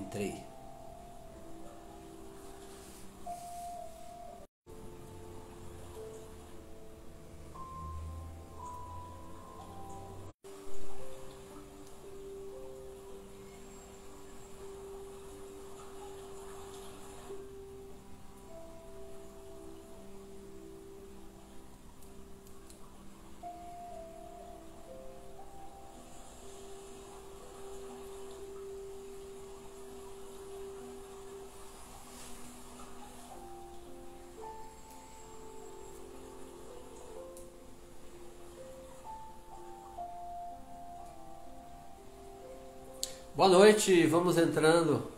Entrei. Boa noite, vamos entrando.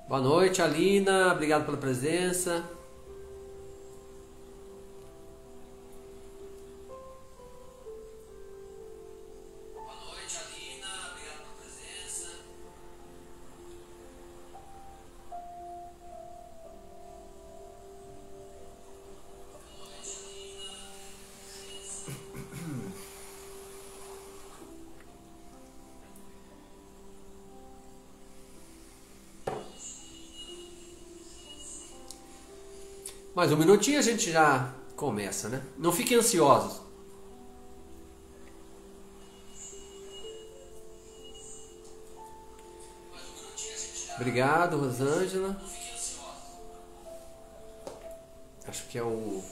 Boa noite, Alina, obrigado pela presença. Boa noite, Alina, obrigado pela presença. Boa noite, Alina. Mais um minutinho a gente já começa, né? Não fiquem ansiosos. Obrigado, Rosângela. Acho que é o...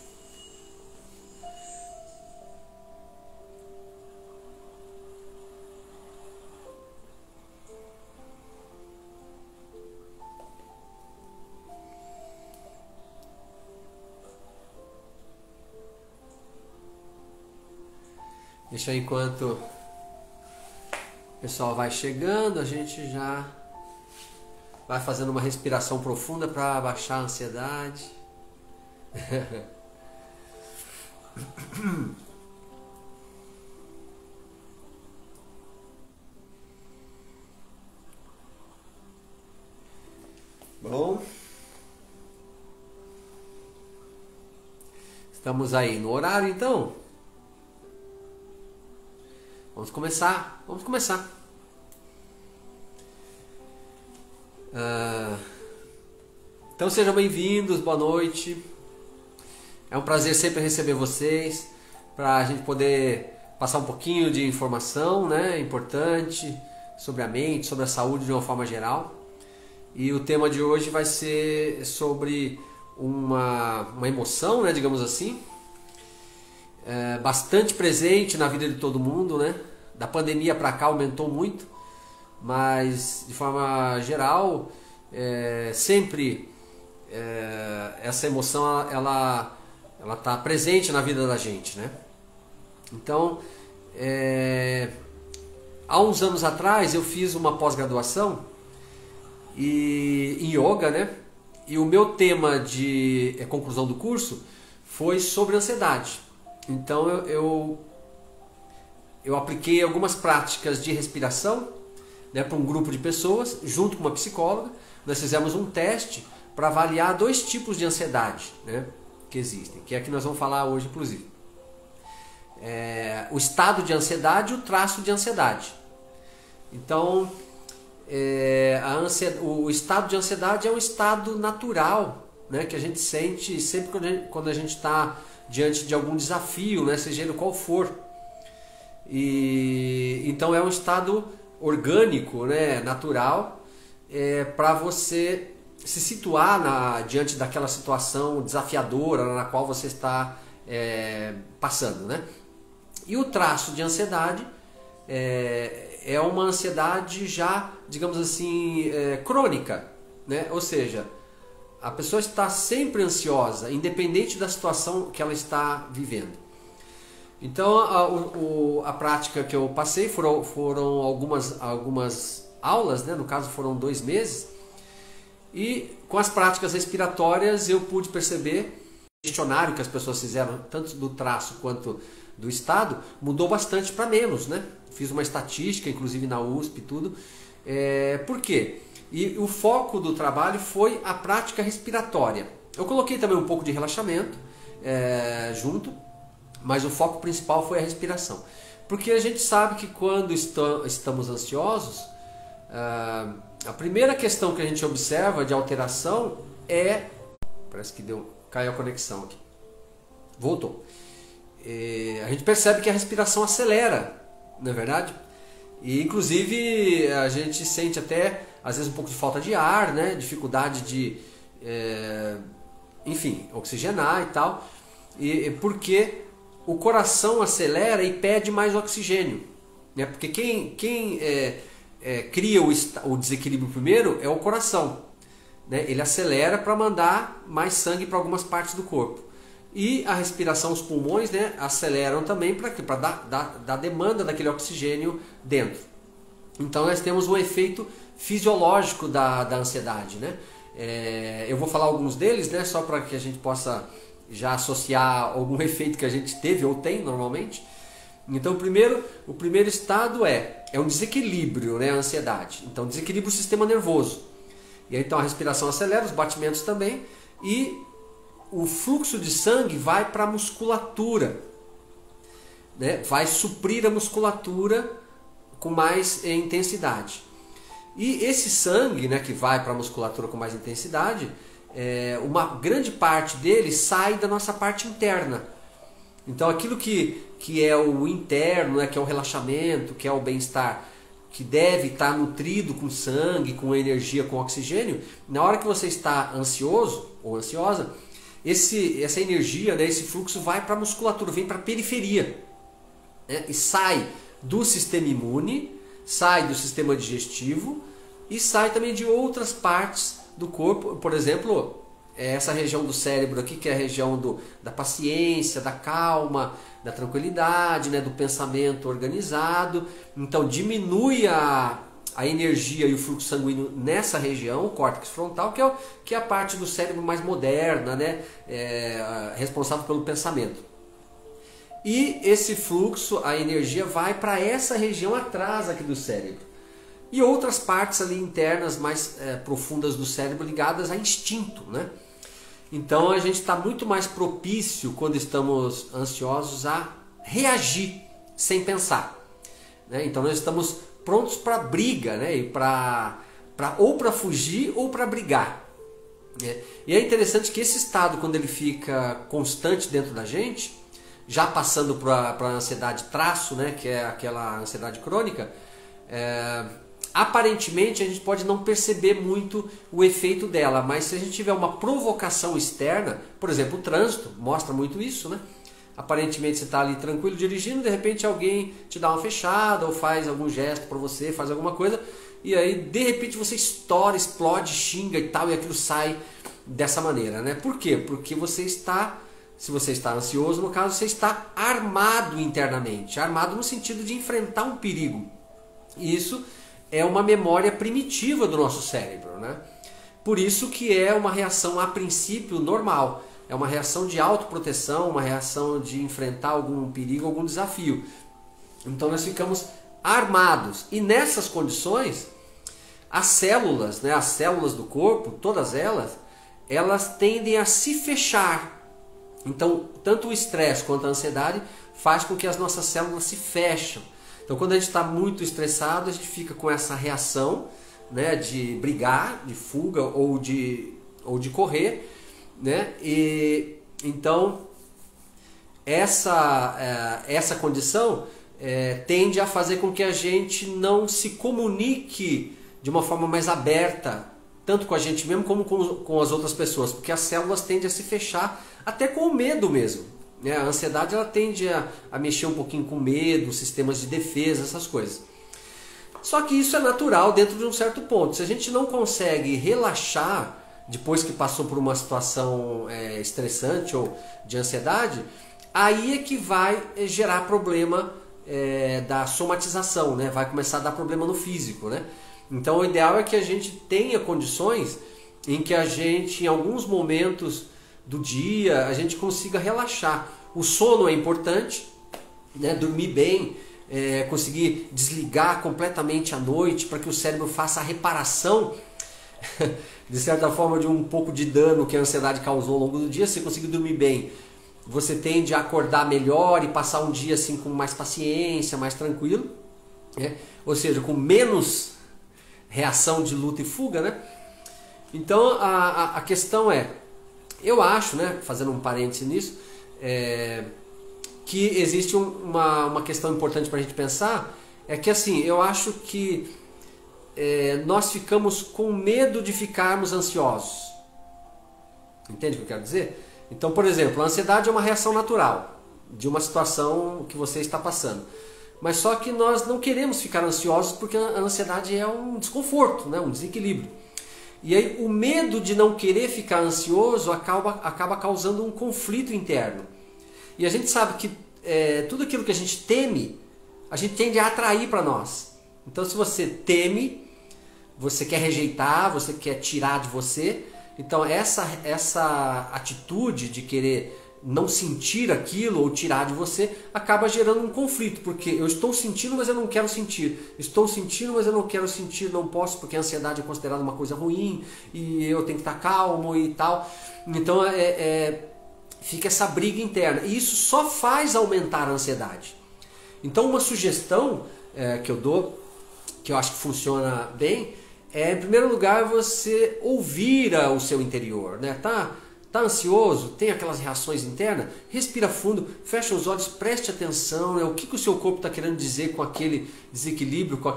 Deixa enquanto o pessoal vai chegando, a gente já vai fazendo uma respiração profunda para abaixar a ansiedade. Bom, estamos aí no horário então? Vamos começar, vamos começar. Então sejam bem-vindos, boa noite. É um prazer sempre receber vocês, para a gente poder passar um pouquinho de informação, né, importante sobre a mente, sobre a saúde de uma forma geral. E o tema de hoje vai ser sobre uma emoção, né, digamos assim, bastante presente na vida de todo mundo, né? Da pandemia para cá aumentou muito, mas de forma geral sempre essa emoção ela está presente na vida da gente, né? Então há uns anos atrás eu fiz uma pós-graduação em yoga, né? E o meu tema de conclusão do curso foi sobre ansiedade. Então eu apliquei algumas práticas de respiração, né, para um grupo de pessoas, junto com uma psicóloga. Nós fizemos um teste para avaliar 2 tipos de ansiedade, né, que existem, que é que nós vamos falar hoje, inclusive. O estado de ansiedade e o traço de ansiedade. Então, o estado de ansiedade é um estado natural, né, que a gente sente sempre quando a gente está diante de algum desafio, né, seja ele qual for. E então é um estado orgânico, né, natural, para você se situar diante daquela situação desafiadora na qual você está passando, né? E o traço de ansiedade é uma ansiedade já, digamos assim, crônica, né? Ou seja, a pessoa está sempre ansiosa, independente da situação que ela está vivendo. Então a prática que eu passei foram algumas aulas, né? No caso foram 2 meses, e com as práticas respiratórias eu pude perceber questionário que as pessoas fizeram, tanto do traço quanto do estado, mudou bastante para menos, né? Fiz uma estatística, inclusive na USP e tudo. Por quê? E o foco do trabalho foi a prática respiratória. Eu coloquei também um pouco de relaxamento junto, mas o foco principal foi a respiração. Porque a gente sabe que quando estamos ansiosos, a primeira questão que a gente observa de alteração é... Parece que caiu a conexão aqui. Voltou. A gente percebe que a respiração acelera, não é verdade? E inclusive a gente sente até às vezes um pouco de falta de ar, né? Dificuldade de, enfim, oxigenar e tal. Porque o coração acelera e pede mais oxigênio, né? Porque quem cria o desequilíbrio primeiro é o coração, né? Ele acelera para mandar mais sangue para algumas partes do corpo. E a respiração, os pulmões, né, aceleram também para dar demanda daquele oxigênio dentro. Então nós temos um efeito fisiológico da ansiedade, né? Eu vou falar alguns deles, né, só para que a gente possa já associar algum efeito que a gente teve ou tem normalmente. Então o primeiro estado é um desequilíbrio, né, a ansiedade. Então desequilibra o sistema nervoso. E aí, então a respiração acelera, os batimentos também, e o fluxo de sangue vai para a musculatura, né? Vai suprir a musculatura com mais intensidade. E esse sangue, né, que vai para a musculatura com mais intensidade, uma grande parte dele sai da nossa parte interna. Então aquilo que é o interno, né, que é o relaxamento, que é o bem-estar, que deve estar nutrido com sangue, com energia, com oxigênio, na hora que você está ansioso ou ansiosa, essa energia, né, esse fluxo vai para a musculatura, vem para a periferia, né, e sai do sistema imune, sai do sistema digestivo e sai também de outras partes do corpo. Por exemplo, essa região do cérebro aqui, que é a região da paciência, da calma, da tranquilidade, né, do pensamento organizado. Então diminui a energia e o fluxo sanguíneo nessa região, o córtex frontal, que é a parte do cérebro mais moderna, né, responsável pelo pensamento. E esse fluxo, a energia vai para essa região atrás aqui do cérebro. E outras partes ali internas mais profundas do cérebro ligadas a instinto, né? Então a gente está muito mais propício quando estamos ansiosos a reagir sem pensar, né? Então nós estamos prontos para briga, né? E ou para fugir ou para brigar, né? E é interessante que esse estado, quando ele fica constante dentro da gente, já passando para a ansiedade traço, né? Que é aquela ansiedade crônica, aparentemente a gente pode não perceber muito o efeito dela, mas se a gente tiver uma provocação externa, por exemplo, o trânsito mostra muito isso, né? Aparentemente você está ali tranquilo dirigindo, de repente alguém te dá uma fechada ou faz algum gesto para você, faz alguma coisa, e aí de repente você estoura, explode, xinga e tal, e aquilo sai dessa maneira, né? Por quê? Porque se você está ansioso, no caso, você está armado internamente, armado no sentido de enfrentar um perigo. E isso é uma memória primitiva do nosso cérebro, né? Por isso que é uma reação a princípio normal. É uma reação de autoproteção, uma reação de enfrentar algum perigo, algum desafio. Então nós ficamos armados. E nessas condições, as células, né, as células do corpo, todas elas tendem a se fechar. Então, tanto o estresse quanto a ansiedade faz com que as nossas células se fecham. Então, quando a gente está muito estressado, a gente fica com essa reação, né, de brigar, de fuga ou de correr, né? E então essa condição tende a fazer com que a gente não se comunique de uma forma mais aberta, tanto com a gente mesmo como com as outras pessoas, porque as células tendem a se fechar até com o medo mesmo. A ansiedade ela tende a mexer um pouquinho com medo, sistemas de defesa, essas coisas. Só que isso é natural dentro de um certo ponto. Se a gente não consegue relaxar depois que passou por uma situação estressante ou de ansiedade, aí é que vai gerar problema da somatização, né? Vai começar a dar problema no físico, né? Então o ideal é que a gente tenha condições em que a gente, em alguns momentos do dia, a gente consiga relaxar. O sono é importante, né? Dormir bem, conseguir desligar completamente à noite para que o cérebro faça a reparação de certa forma de um pouco de dano que a ansiedade causou ao longo do dia. Se você conseguir dormir bem, você tende a acordar melhor e passar um dia assim com mais paciência, mais tranquilo, né? Ou seja, com menos reação de luta e fuga, né? Então a questão é, eu acho, né, fazendo um parêntese nisso, que existe uma questão importante para a gente pensar, é que assim, eu acho que nós ficamos com medo de ficarmos ansiosos. Entende o que eu quero dizer? Então, por exemplo, a ansiedade é uma reação natural de uma situação que você está passando. Mas só que nós não queremos ficar ansiosos porque a ansiedade é um desconforto, né? Um desequilíbrio. E aí o medo de não querer ficar ansioso acaba causando um conflito interno. E a gente sabe que tudo aquilo que a gente teme, a gente tende a atrair para nós. Então se você teme, você quer rejeitar, você quer tirar de você. Então essa atitude de querer não sentir aquilo ou tirar de você acaba gerando um conflito, porque eu estou sentindo, mas eu não quero sentir. Estou sentindo, mas eu não quero sentir, não posso, porque a ansiedade é considerada uma coisa ruim e eu tenho que estar calmo e tal. Então fica essa briga interna e isso só faz aumentar a ansiedade. Então uma sugestão que eu dou, que eu acho que funciona bem, em primeiro lugar, você ouvir o seu interior, né? Tá ansioso? Tem aquelas reações internas? Respira fundo, fecha os olhos, preste atenção, né? O que o seu corpo está querendo dizer com aquele desequilíbrio, com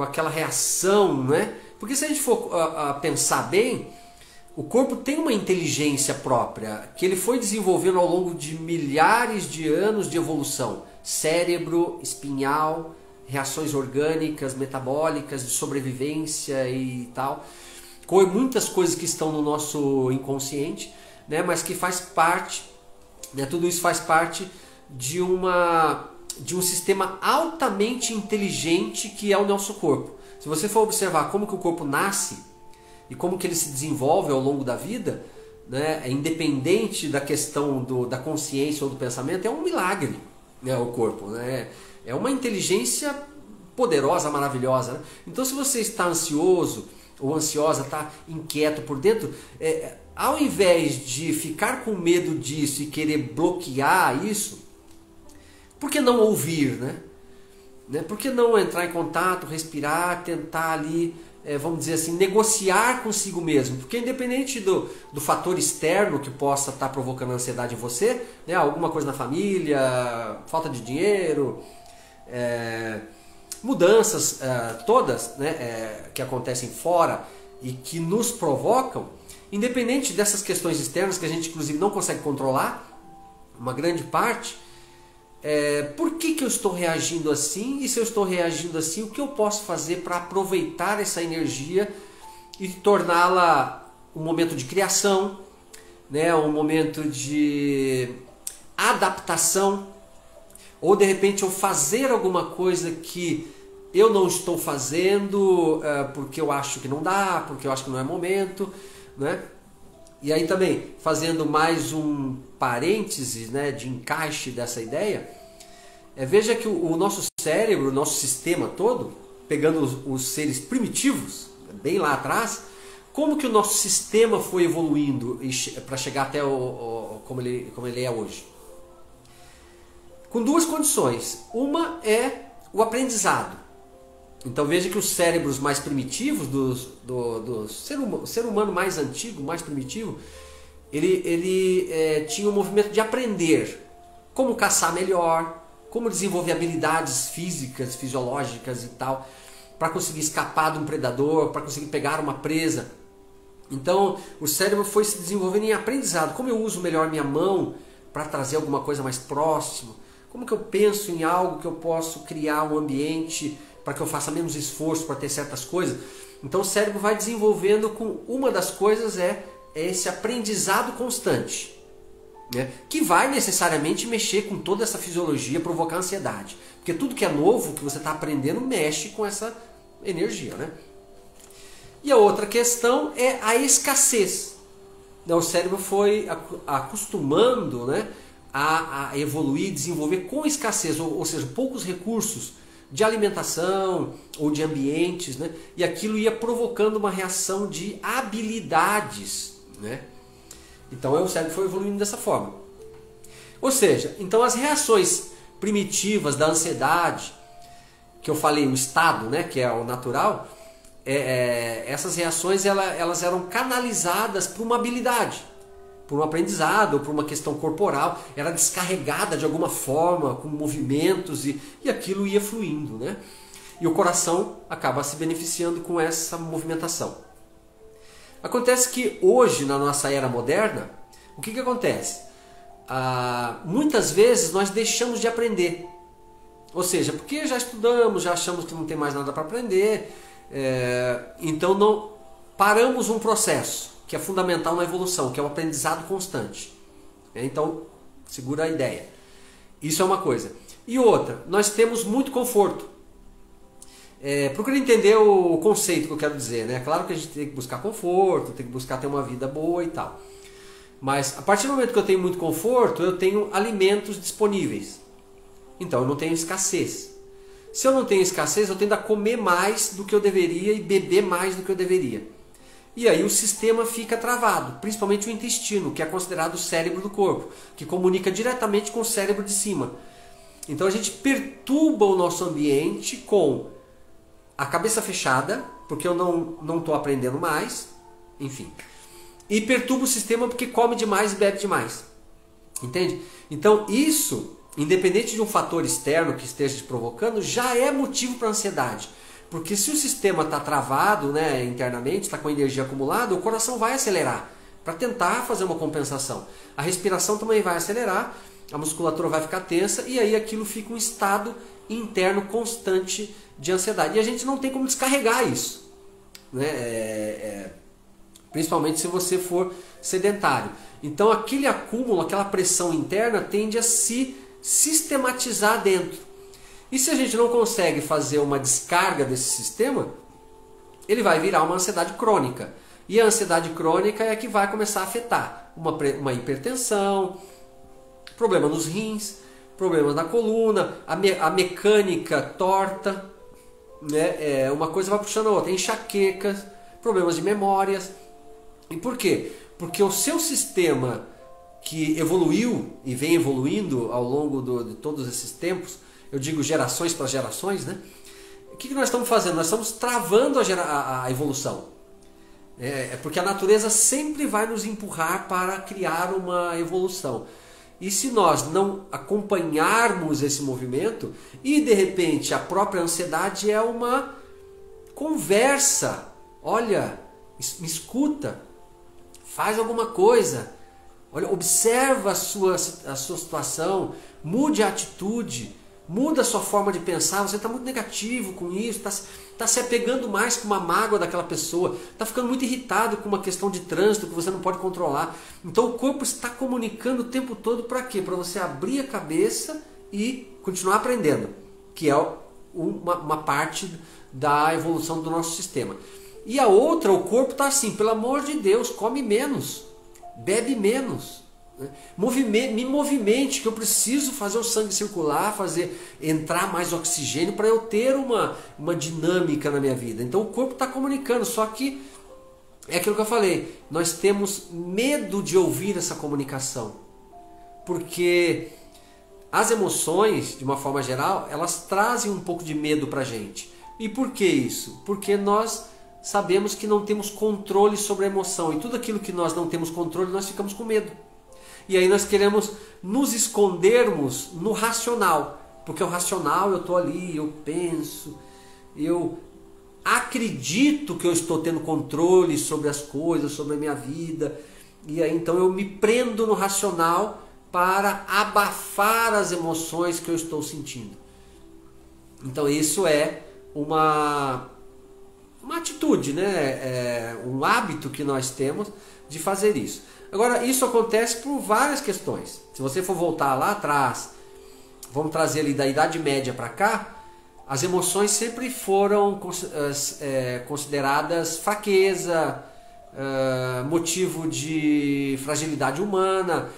aquela reação, né? Porque se a gente for pensar bem, o corpo tem uma inteligência própria que ele foi desenvolvendo ao longo de milhares de anos de evolução. Cérebro, espinhal, reações orgânicas, metabólicas, de sobrevivência e tal. Com muitas coisas que estão no nosso inconsciente, né, mas que faz parte, né, tudo isso faz parte de um sistema altamente inteligente que é o nosso corpo. Se você for observar como que o corpo nasce e como que ele se desenvolve ao longo da vida, né, independente da questão da consciência ou do pensamento, é um milagre, né, o corpo, né? É uma inteligência poderosa, maravilhosa, né? Então se você está ansioso ou ansiosa, está inquieto por dentro, ao invés de ficar com medo disso e querer bloquear isso, por que não ouvir, né? Por que não entrar em contato, respirar, tentar ali, vamos dizer assim, negociar consigo mesmo? Porque independente do fator externo que possa estar provocando ansiedade em você, né? Alguma coisa na família, falta de dinheiro, mudanças todas, né, que acontecem fora e que nos provocam, independente dessas questões externas que a gente inclusive não consegue controlar, uma grande parte, por que eu estou reagindo assim? E se eu estou reagindo assim, o que eu posso fazer para aproveitar essa energia e torná-la um momento de criação, né, um momento de adaptação, ou de repente eu fazer alguma coisa que eu não estou fazendo porque eu acho que não dá, porque eu acho que não é momento, né? E aí também, fazendo mais um parêntese, né, de encaixe dessa ideia, veja que o nosso cérebro, o nosso sistema todo, pegando os seres primitivos, bem lá atrás, como que o nosso sistema foi evoluindo para chegar até como ele é hoje? Com duas condições. Uma é o aprendizado. Então veja que os cérebros mais primitivos, do ser humano mais antigo, mais primitivo, ele tinha um movimento de aprender como caçar melhor, como desenvolver habilidades físicas, fisiológicas e tal, para conseguir escapar de um predador, para conseguir pegar uma presa. Então o cérebro foi se desenvolvendo em aprendizado. Como eu uso melhor minha mão para trazer alguma coisa mais próximo? Como que eu penso em algo que eu posso criar um ambiente para que eu faça menos esforço para ter certas coisas? Então o cérebro vai desenvolvendo com uma das coisas esse aprendizado constante, né? Que vai necessariamente mexer com toda essa fisiologia, provocar ansiedade. Porque tudo que é novo, que você está aprendendo, mexe com essa energia, né? E a outra questão é a escassez. O cérebro foi acostumando, né, a evoluir, desenvolver com escassez, ou seja, poucos recursos de alimentação ou de ambientes, né, e aquilo ia provocando uma reação de habilidades, né? Então o cérebro foi evoluindo dessa forma. Ou seja, então as reações primitivas da ansiedade, que eu falei, o estado, né, que é o natural, essas reações elas eram canalizadas por uma habilidade, por um aprendizado, ou por uma questão corporal, era descarregada de alguma forma, com movimentos, e aquilo ia fluindo, né? E o coração acaba se beneficiando com essa movimentação. Acontece que hoje, na nossa era moderna, o que acontece? Muitas vezes nós deixamos de aprender. Ou seja, porque já estudamos, já achamos que não tem mais nada para aprender, então não paramos um processo que é fundamental na evolução, que é o aprendizado constante. Então, segura a ideia. Isso é uma coisa. E outra, nós temos muito conforto. Procure entender o conceito que eu quero dizer, né? Claro que a gente tem que buscar conforto, tem que buscar ter uma vida boa e tal. Mas a partir do momento que eu tenho muito conforto, eu tenho alimentos disponíveis. Então eu não tenho escassez. Se eu não tenho escassez, eu tendo a comer mais do que eu deveria e beber mais do que eu deveria. E aí o sistema fica travado, principalmente o intestino, que é considerado o cérebro do corpo, que comunica diretamente com o cérebro de cima. Então a gente perturba o nosso ambiente com a cabeça fechada, porque eu não estou aprendendo mais, enfim. E perturba o sistema porque come demais e bebe demais. Entende? Então isso, independente de um fator externo que esteja te provocando, já é motivo para ansiedade. Porque se o sistema está travado, né, internamente, está com energia acumulada, o coração vai acelerar para tentar fazer uma compensação. A respiração também vai acelerar, a musculatura vai ficar tensa e aí aquilo fica um estado interno constante de ansiedade. E a gente não tem como descarregar isso, né? Principalmente se você for sedentário. Então aquele acúmulo, aquela pressão interna tende a se sistematizar dentro. E se a gente não consegue fazer uma descarga desse sistema, ele vai virar uma ansiedade crônica. E a ansiedade crônica é a que vai começar a afetar uma hipertensão, problema nos rins, problemas na coluna, a mecânica torta, né? Uma coisa vai puxando a outra, enxaquecas, problemas de memórias. E por quê? Porque o seu sistema que evoluiu e vem evoluindo ao longo de todos esses tempos, eu digo gerações para gerações, né? O que nós estamos fazendo? Nós estamos travando a evolução. Porque a natureza sempre vai nos empurrar para criar uma evolução. E se nós não acompanharmos esse movimento, e de repente a própria ansiedade é uma conversa, olha, me escuta, faz alguma coisa, olha, observa a sua situação, mude a atitude, muda a sua forma de pensar, você está muito negativo com isso, está se apegando mais com uma mágoa daquela pessoa, está ficando muito irritado com uma questão de trânsito que você não pode controlar. Então o corpo está comunicando o tempo todo para quê? Para você abrir a cabeça e continuar aprendendo, que é uma parte da evolução do nosso sistema. E a outra, o corpo está assim, pelo amor de Deus, come menos, bebe menos. Me movimente, que eu preciso fazer o sangue circular, fazer entrar mais oxigênio para eu ter uma dinâmica na minha vida. Então o corpo está comunicando, só que é aquilo que eu falei, nós temos medo de ouvir essa comunicação, porque as emoções, de uma forma geral, elas trazem um pouco de medo para a gente. E por que isso? Porque nós sabemos que não temos controle sobre a emoção, e tudo aquilo que nós não temos controle, nós ficamos com medo. E aí nós queremos nos escondermos no racional, porque o racional, eu estou ali, eu penso, eu acredito que eu estou tendo controle sobre as coisas, sobre a minha vida, e aí então eu me prendo no racional para abafar as emoções que eu estou sentindo. Então isso é uma atitude, né? Um hábito que nós temos de fazer isso. Agora, isso acontece por várias questões. Se você for voltar lá atrás, vamos trazer ali da Idade Média para cá, as emoções sempre foram consideradas fraqueza, motivo de fragilidade humana,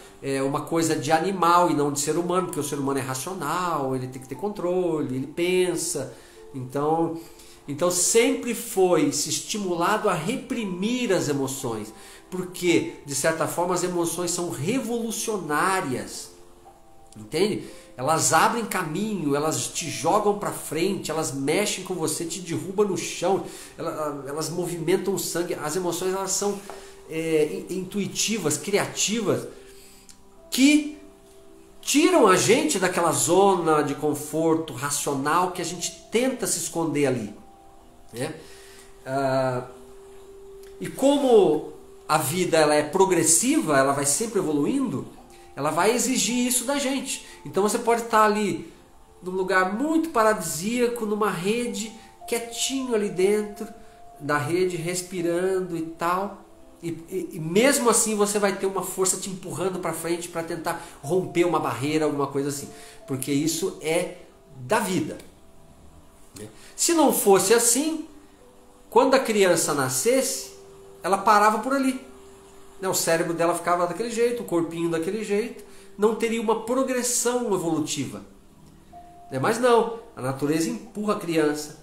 uma coisa de animal e não de ser humano, porque o ser humano é racional, ele tem que ter controle, ele pensa. Então sempre foi se estimulado a reprimir as emoções, porque de certa forma as emoções são revolucionárias, entende? Elas abrem caminho, elas te jogam para frente, elas mexem com você, te derrubam no chão, elas movimentam o sangue. As emoções, elas são intuitivas, criativas, que tiram a gente daquela zona de conforto racional que a gente tenta se esconder ali, né? E como a vida ela é progressiva, ela vai sempre evoluindo, ela vai exigir isso da gente. Então você pode estar ali num lugar muito paradisíaco, numa rede, quietinho ali dentro da rede, respirando e tal. E mesmo assim você vai ter uma força te empurrando para frente para tentar romper uma barreira, alguma coisa assim. Porque isso é da vida. Se não fosse assim, quando a criança nascesse, ela parava por ali. O cérebro dela ficava daquele jeito, o corpinho daquele jeito, não teria uma progressão evolutiva. Mas não, a natureza empurra a criança.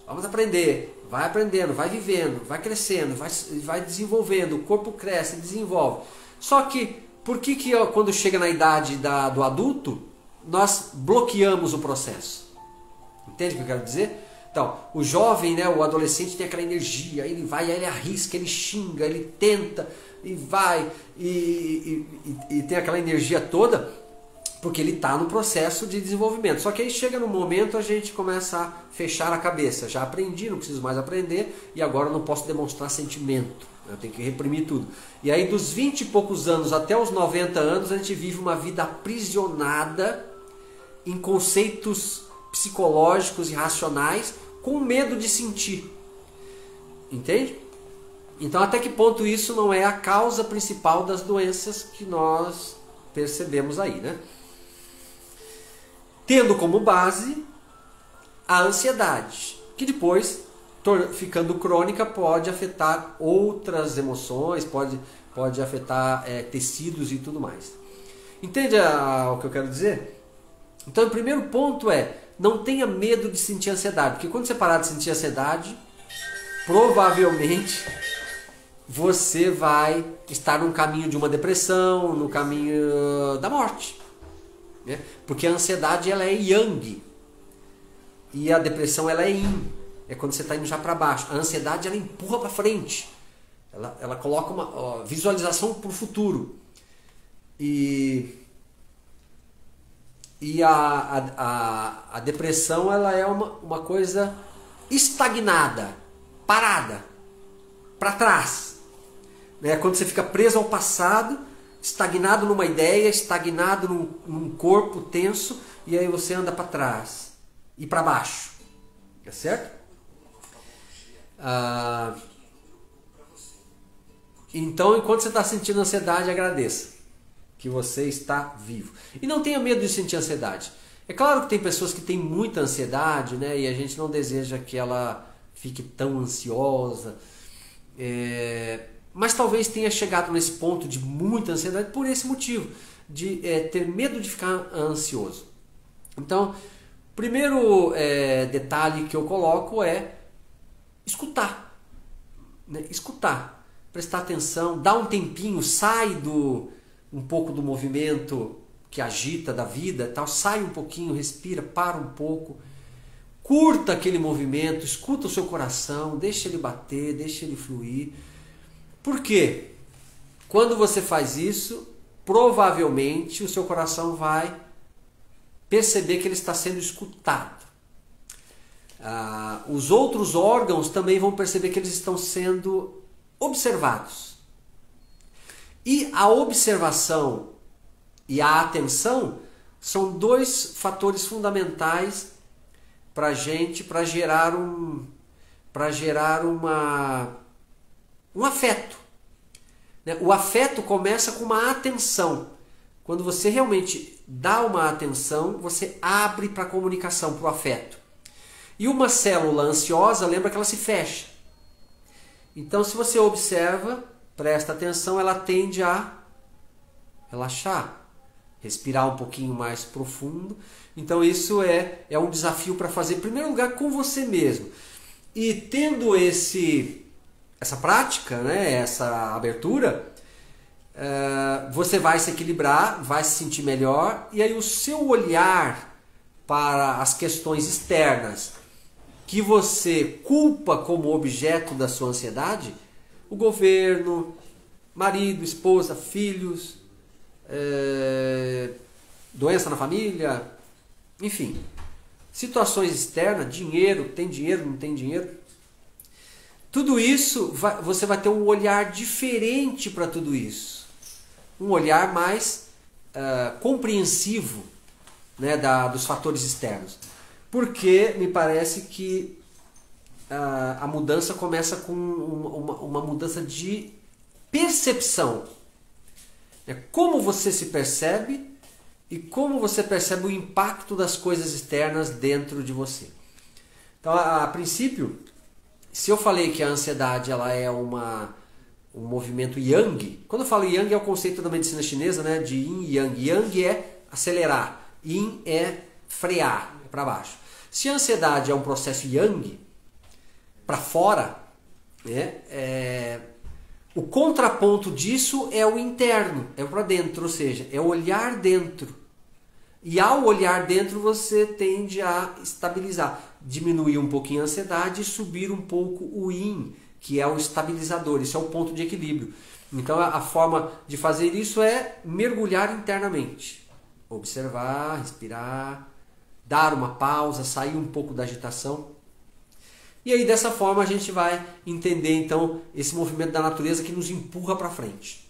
Vamos aprender, vai aprendendo, vai vivendo, vai crescendo, vai desenvolvendo, o corpo cresce, desenvolve. Só que, por que quando chega na idade do adulto, nós bloqueamos o processo? Entende o que eu quero dizer? Então, o jovem, né, o adolescente tem aquela energia, ele vai, ele arrisca, ele xinga, ele tenta, e vai, e tem aquela energia toda, porque ele está no processo de desenvolvimento. Só que aí chega no momento a gente começa a fechar a cabeça. Já aprendi, não preciso mais aprender, e agora eu não posso demonstrar sentimento. Eu tenho que reprimir tudo. E aí dos 20 e poucos anos até os 90 anos, a gente vive uma vida aprisionada em conceitos psicológicos e racionais, com medo de sentir. Entende? Então até que ponto isso não é a causa principal das doenças que nós percebemos aí, né? Tendo como base a ansiedade, que depois, ficando crônica, pode afetar outras emoções, pode afetar tecidos e tudo mais. Entende o que eu quero dizer? Então o primeiro ponto é, não tenha medo de sentir ansiedade, porque quando você parar de sentir ansiedade, provavelmente você vai estar no caminho de uma depressão, no caminho da morte, né? Porque a ansiedade ela é yang e a depressão ela é yin, é quando você está indo já para baixo. A ansiedade ela empurra para frente, ela coloca uma visualização para o futuro, e a depressão ela é uma coisa estagnada, parada, para trás. Quando você fica preso ao passado, estagnado numa ideia, estagnado num corpo tenso, e aí você anda para trás e para baixo. Tá certo? Então, enquanto você está sentindo ansiedade, agradeça que você está vivo. E não tenha medo de sentir ansiedade. É claro que tem pessoas que têm muita ansiedade, né? E a gente não deseja que ela fique tão ansiosa. Mas talvez tenha chegado nesse ponto de muita ansiedade por esse motivo, de ter medo de ficar ansioso. Então, primeiro detalhe que eu coloco é escutar. Né? Escutar, prestar atenção, dar um tempinho, sai um pouco do movimento que agita da vida, tal, sai um pouquinho, respira, para um pouco, curta aquele movimento, escuta o seu coração, deixa ele bater, deixa ele fluir. Por quê? Quando você faz isso, provavelmente o seu coração vai perceber que ele está sendo escutado. Os outros órgãos também vão perceber que eles estão sendo observados. E a observação e a atenção são dois fatores fundamentais para a gente, para gerar um afeto. O afeto começa com uma atenção. Quando você realmente dá uma atenção, você abre para a comunicação, para o afeto. E uma célula ansiosa, lembra que ela se fecha. Então, se você observa, presta atenção, ela tende a relaxar, respirar um pouquinho mais profundo. Então, isso é um desafio para fazer, em primeiro lugar, com você mesmo. E tendo essa prática, né, essa abertura, você vai se equilibrar, vai se sentir melhor, e aí o seu olhar para as questões externas que você culpa como objeto da sua ansiedade, o governo, marido, esposa, filhos, doença na família, enfim, situações externas, dinheiro, não tem dinheiro, tudo isso você vai ter um olhar diferente para tudo isso, um olhar mais compreensivo, né, dos fatores externos. Porque me parece que a mudança começa com uma mudança de percepção. Como você se percebe e como você percebe o impacto das coisas externas dentro de você. Então, a princípio, se eu falei que a ansiedade ela é um movimento yang, quando eu falo yang é o conceito da medicina chinesa, né, de yin e yang. Yang é acelerar, yin é frear, para baixo. Se a ansiedade é um processo yang, para fora, né, o contraponto disso é o interno, é o para dentro, ou seja, é olhar dentro. E ao olhar dentro você tende a estabilizar, diminuir um pouquinho a ansiedade e subir um pouco o yin, que é o estabilizador, isso é o ponto de equilíbrio. Então a forma de fazer isso é mergulhar internamente, observar, respirar, dar uma pausa, sair um pouco da agitação. E aí dessa forma a gente vai entender então esse movimento da natureza que nos empurra para frente.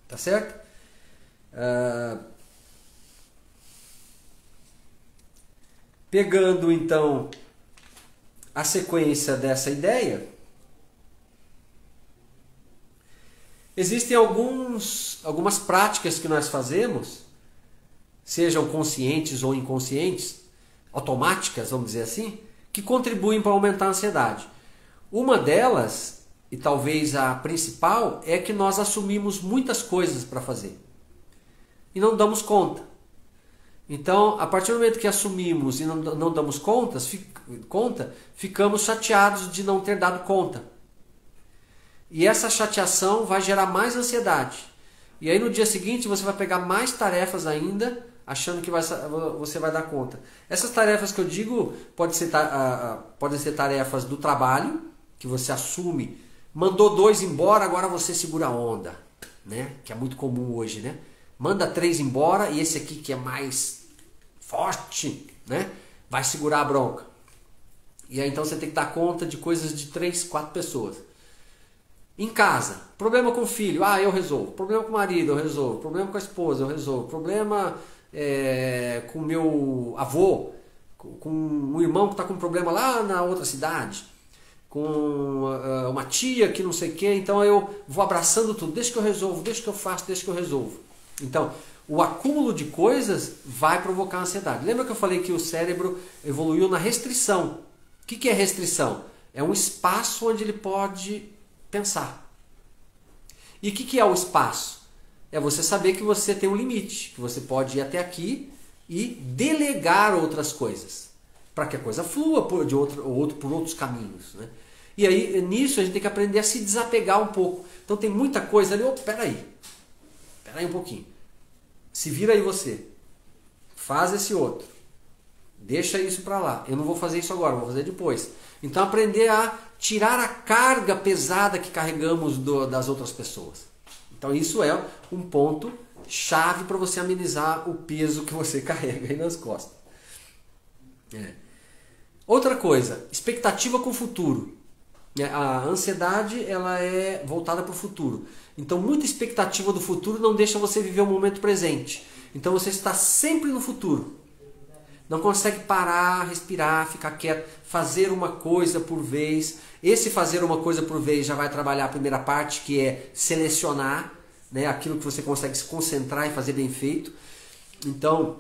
Tá certo? Pegando então a sequência dessa ideia, existem algumas práticas que nós fazemos, sejam conscientes ou inconscientes, automáticas, vamos dizer assim, que contribuem para aumentar a ansiedade. Uma delas, e talvez a principal, é que nós assumimos muitas coisas para fazer e não damos conta. Então, a partir do momento que assumimos e não damos conta, ficamos chateados de não ter dado conta. E essa chateação vai gerar mais ansiedade. E aí no dia seguinte você vai pegar mais tarefas ainda, achando que você vai dar conta. Essas tarefas que eu digo podem ser tarefas do trabalho, que você assume, mandou 2 embora, agora você segura a onda, né? Que é muito comum hoje, né? Manda 3 embora e esse aqui que é mais forte, né? Vai segurar a bronca. E aí então você tem que dar conta de coisas de 3, 4 pessoas. Em casa, problema com o filho, eu resolvo. Problema com o marido, eu resolvo. Problema com a esposa, eu resolvo. Problema com o meu avô, com um irmão que está com um problema lá na outra cidade, com uma tia que não sei o que, então eu vou abraçando tudo, deixa que eu resolvo, deixa que eu faço, deixa que eu resolvo. Então, o acúmulo de coisas vai provocar ansiedade. Lembra que eu falei que o cérebro evoluiu na restrição? O que é restrição? É um espaço onde ele pode pensar. E o que é o espaço? É você saber que você tem um limite, que você pode ir até aqui e delegar outras coisas, para que a coisa flua por outros caminhos, né? E aí, nisso, a gente tem que aprender a se desapegar um pouco. Então tem muita coisa ali, peraí um pouquinho. Se vira aí você. Faz esse outro. Deixa isso para lá. Eu não vou fazer isso agora, vou fazer depois. Então aprender a tirar a carga pesada que carregamos das outras pessoas. Então isso é um ponto chave para você amenizar o peso que você carrega aí nas costas. Outra coisa, expectativa com o futuro. A ansiedade ela é voltada para o futuro. Então muita expectativa do futuro não deixa você viver o momento presente. Então você está sempre no futuro. Não consegue parar, respirar, ficar quieto, fazer uma coisa por vez. Esse fazer uma coisa por vez já vai trabalhar a primeira parte, que é selecionar, né, aquilo que você consegue se concentrar e fazer bem feito. Então,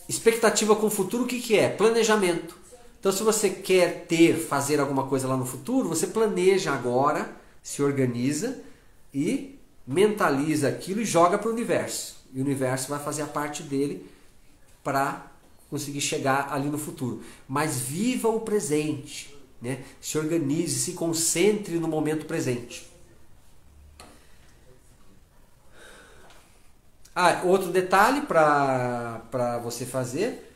expectativa com o futuro, o que é? Planejamento. Então, se você quer fazer alguma coisa lá no futuro, você planeja agora, se organiza e mentaliza aquilo e joga para o universo. E o universo vai fazer a parte dele para conseguir chegar ali no futuro. Mas viva o presente, né? Se organize, se concentre no momento presente. Outro detalhe para você fazer,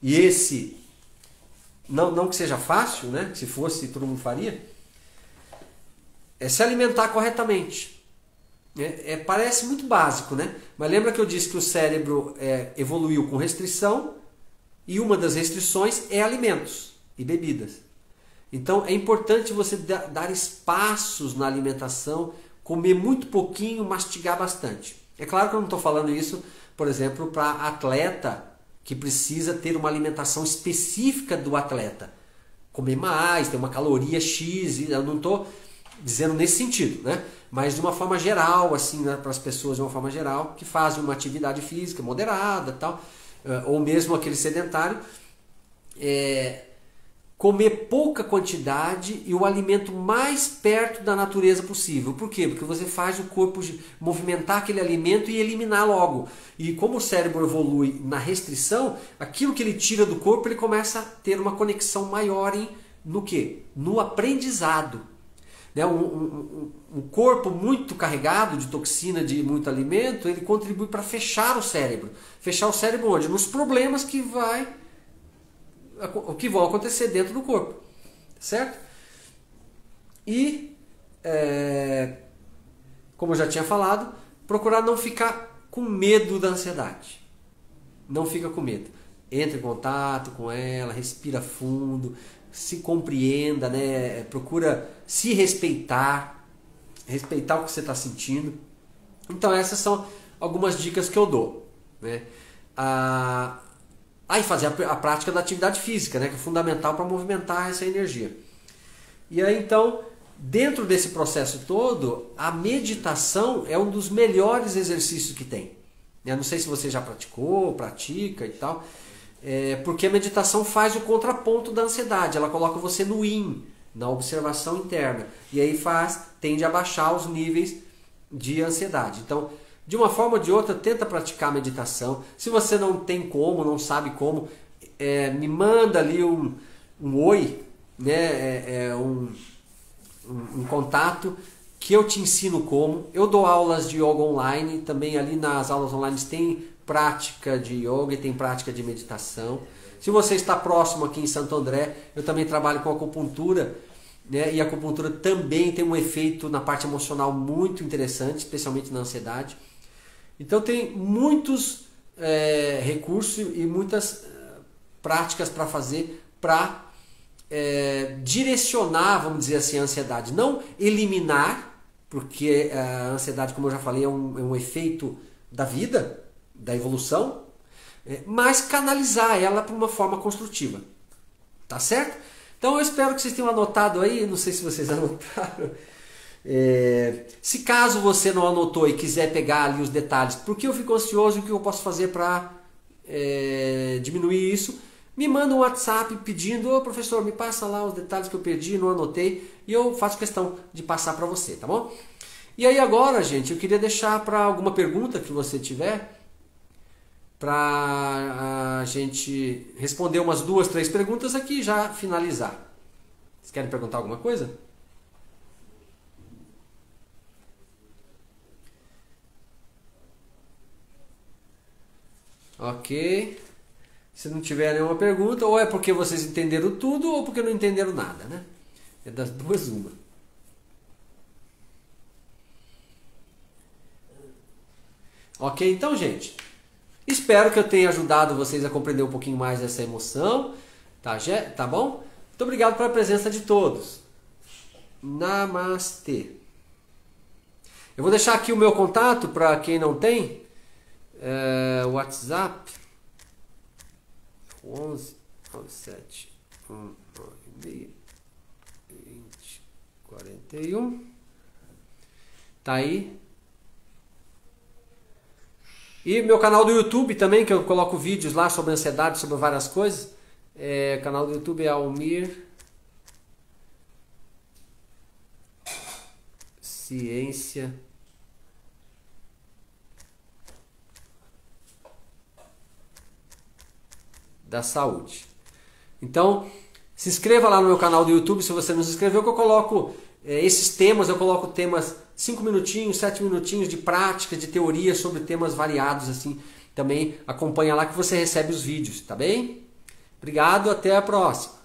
e esse não que seja fácil, né? Se fosse, todo mundo faria, é se alimentar corretamente. Parece muito básico, né? Mas lembra que eu disse que o cérebro evoluiu com restrição, e uma das restrições é alimentos e bebidas. Então é importante você dar espaços na alimentação, comer muito pouquinho, mastigar bastante. É claro que eu não estou falando isso, por exemplo, para atleta que precisa ter uma alimentação específica do atleta. Comer mais, ter uma caloria X, eu não estou dizendo nesse sentido, né? Mas de uma forma geral, assim, né? Para as pessoas de uma forma geral, que fazem uma atividade física moderada, tal, ou mesmo aquele sedentário, comer pouca quantidade e o alimento mais perto da natureza possível. Por quê? Porque você faz o corpo movimentar aquele alimento e eliminar logo. E como o cérebro evolui na restrição, aquilo que ele tira do corpo, ele começa a ter uma conexão maior no quê? No aprendizado. Né? Um corpo muito carregado de toxina, de muito alimento, ele contribui para fechar o cérebro. Fechar o cérebro onde? Nos problemas que vão acontecer dentro do corpo, certo? E, como eu já tinha falado, procurar não ficar com medo da ansiedade. Não fica com medo. Entre em contato com ela, respira fundo, se compreenda, né? Procura se respeitar o que você está sentindo. Então essas são algumas dicas que eu dou, né? E fazer a prática da atividade física, né, que é fundamental para movimentar essa energia. E aí então, dentro desse processo todo, a meditação é um dos melhores exercícios que tem. Eu não sei se você já pratica e tal, porque a meditação faz o contraponto da ansiedade, ela coloca você no yin, na observação interna, e aí tende a baixar os níveis de ansiedade. Então, de uma forma ou de outra, tenta praticar a meditação. Se você não tem como, não sabe como, me manda ali um oi, né? Um contato que eu te ensino como. Eu dou aulas de yoga online, também ali nas aulas online tem prática de yoga e tem prática de meditação. Se você está próximo aqui em Santo André, eu também trabalho com acupuntura, né? E a acupuntura também tem um efeito na parte emocional muito interessante, especialmente na ansiedade. Então tem muitos recursos e muitas práticas para fazer para direcionar, vamos dizer assim, a ansiedade. Não eliminar, porque a ansiedade, como eu já falei, é um efeito da vida, da evolução, mas canalizar ela para uma forma construtiva. Tá certo? Então eu espero que vocês tenham anotado aí, não sei se vocês anotaram. Se caso você não anotou e quiser pegar ali os detalhes, porque eu fico ansioso, o que eu posso fazer para diminuir isso, me manda um WhatsApp pedindo: professor, me passa lá os detalhes que eu perdi, não anotei, e eu faço questão de passar para você, tá bom? E aí agora, gente, eu queria deixar para alguma pergunta que você tiver, para a gente responder umas 2, 3 perguntas aqui e já finalizar. Vocês querem perguntar alguma coisa? Ok. Se não tiver nenhuma pergunta, ou é porque vocês entenderam tudo, ou porque não entenderam nada, né? É das duas uma. Ok, então, gente, espero que eu tenha ajudado vocês a compreender um pouquinho mais essa emoção, tá bom? Muito obrigado pela presença de todos. Namastê. Eu vou deixar aqui o meu contato para quem não tem. WhatsApp 11 97 196 20 41. Tá aí. E meu canal do YouTube também, que eu coloco vídeos lá sobre ansiedade, sobre várias coisas. Canal do YouTube é Almir Ciência da Saúde. Então, se inscreva lá no meu canal do YouTube, se você não se inscreveu, que eu coloco esses temas, eu coloco temas 5 minutinhos, 7 minutinhos de prática, de teoria sobre temas variados assim. Também acompanha lá que você recebe os vídeos, tá bem? Obrigado, até a próxima.